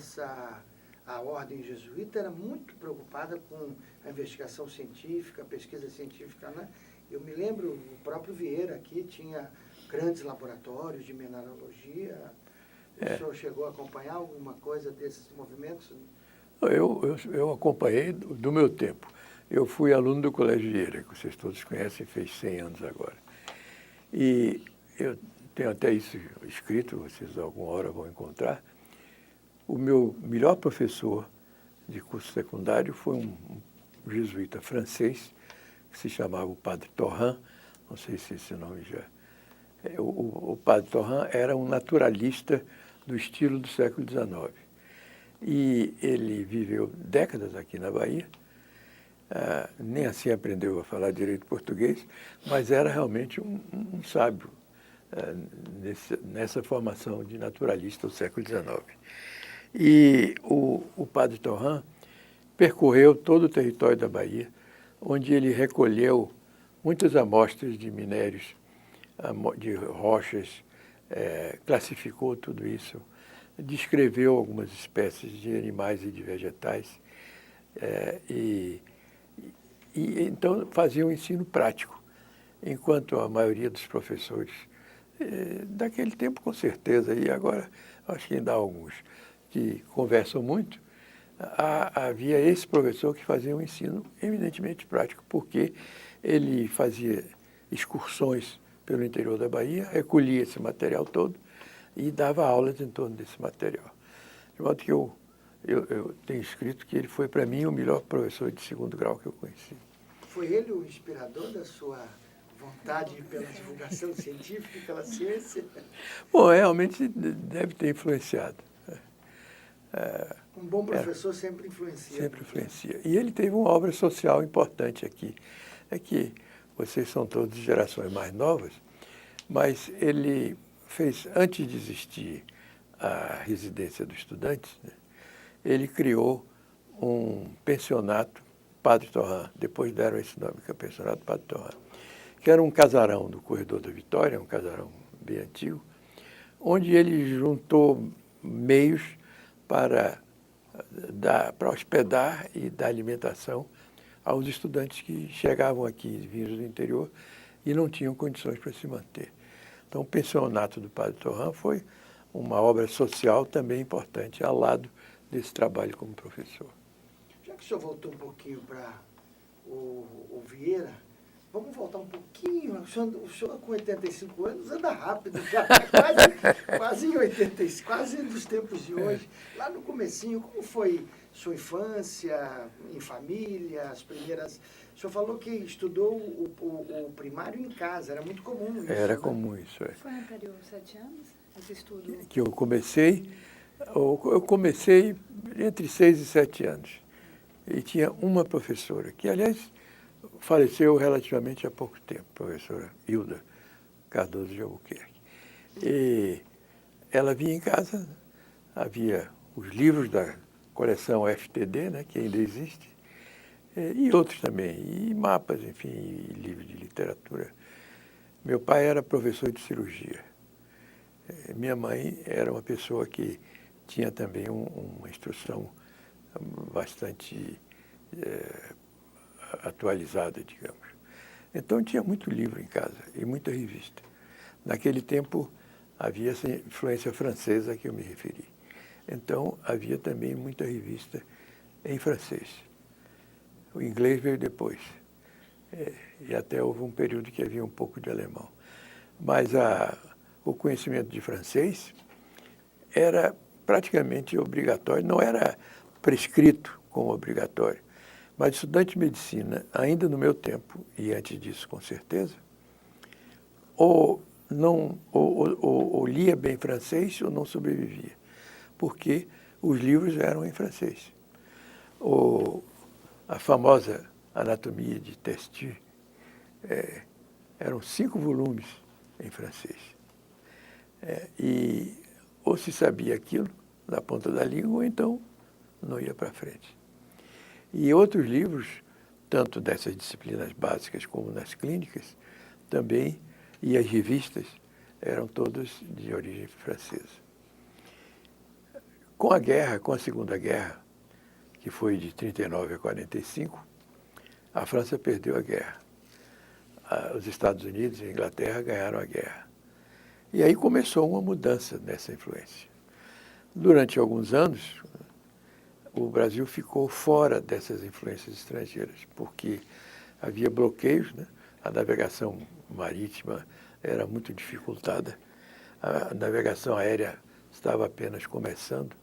Mas a ordem jesuíta era muito preocupada com a investigação científica, a pesquisa científica, né? Eu me lembro, o próprio Vieira aqui tinha grandes laboratórios de mineralogia. O senhor chegou a acompanhar alguma coisa desses movimentos? Eu acompanhei do meu tempo. Eu fui aluno do Colégio Vieira, que vocês todos conhecem, fez 100 anos agora. E eu tenho até isso escrito, vocês alguma hora vão encontrar. O meu melhor professor de curso secundário foi um jesuíta francês, que se chamava o Padre Torrent, não sei se esse nome já... O Padre Torrent era um naturalista do estilo do século XIX. E ele viveu décadas aqui na Bahia, nem assim aprendeu a falar direito português, mas era realmente um sábio nessa formação de naturalista do século XIX. E o Padre Torrent percorreu todo o território da Bahia, onde ele recolheu muitas amostras de minérios, de rochas, classificou tudo isso, descreveu algumas espécies de animais e de vegetais, e então fazia um ensino prático, enquanto a maioria dos professores, daquele tempo com certeza, e agora acho que ainda há alguns que conversam muito, havia esse professor que fazia um ensino eminentemente prático, porque ele fazia excursões pelo interior da Bahia, recolhia esse material todo e dava aulas em torno desse material. De modo que eu tenho escrito que ele foi, para mim, o melhor professor de segundo grau que eu conheci. Foi ele o inspirador da sua vontade pela divulgação científica e pela ciência? Bom, realmente deve ter influenciado. Um bom professor sempre influencia. Sempre influencia. E ele teve uma obra social importante aqui. É que vocês são todos de gerações mais novas, mas ele fez, antes de existir a residência dos estudantes, né, ele criou um pensionato Padre Torrent, depois deram esse nome, que é o pensionato Padre Torrent, que era um casarão do Corredor da Vitória, um casarão bem antigo, onde ele juntou meios para hospedar e dar alimentação aos estudantes que chegavam aqui, vindos do interior, e não tinham condições para se manter. Então, o pensionato do Padre Torrent foi uma obra social também importante, ao lado desse trabalho como professor. Já que o senhor voltou um pouquinho para o Vieira, vamos voltar um pouquinho. O senhor com 85 anos anda rápido, já quase em 85, quase dos tempos de hoje. Lá no comecinho, como foi sua infância, em família, as primeiras... O senhor falou que estudou o primário em casa, era muito comum isso. Era né? comum isso, é. Foi anterior aos 7 anos, esse estudo? Que eu comecei entre 6 e 7 anos. E tinha uma professora, que, aliás, faleceu relativamente há pouco tempo, a professora Hilda Cardoso de Albuquerque. E ela vinha em casa, havia os livros da coleção FTD, né, que ainda existe, e outros também, e mapas, enfim, e livros de literatura. Meu pai era professor de cirurgia. Minha mãe era uma pessoa que tinha também uma instrução bastante atualizada, digamos. Então tinha muito livro em casa e muita revista. Naquele tempo havia essa influência francesa a que eu me referi. Então havia também muita revista em francês. O inglês veio depois. E até houve um período que havia um pouco de alemão. Mas o conhecimento de francês era praticamente obrigatório, não era prescrito como obrigatório. Mas estudante de medicina, ainda no meu tempo, e antes disso com certeza, ou lia bem francês ou não sobrevivia, porque os livros eram em francês. A famosa Anatomia de Testu eram 5 volumes em francês. E ou se sabia aquilo na ponta da língua, ou então não ia para frente. E outros livros, tanto dessas disciplinas básicas como nas clínicas, também, e as revistas, eram todas de origem francesa. Com a guerra, com a Segunda Guerra, que foi de 39 a 45, a França perdeu a guerra. Os Estados Unidos e a Inglaterra ganharam a guerra. E aí começou uma mudança nessa influência. Durante alguns anos, o Brasil ficou fora dessas influências estrangeiras, porque havia bloqueios, né? A navegação marítima era muito dificultada, a navegação aérea estava apenas começando.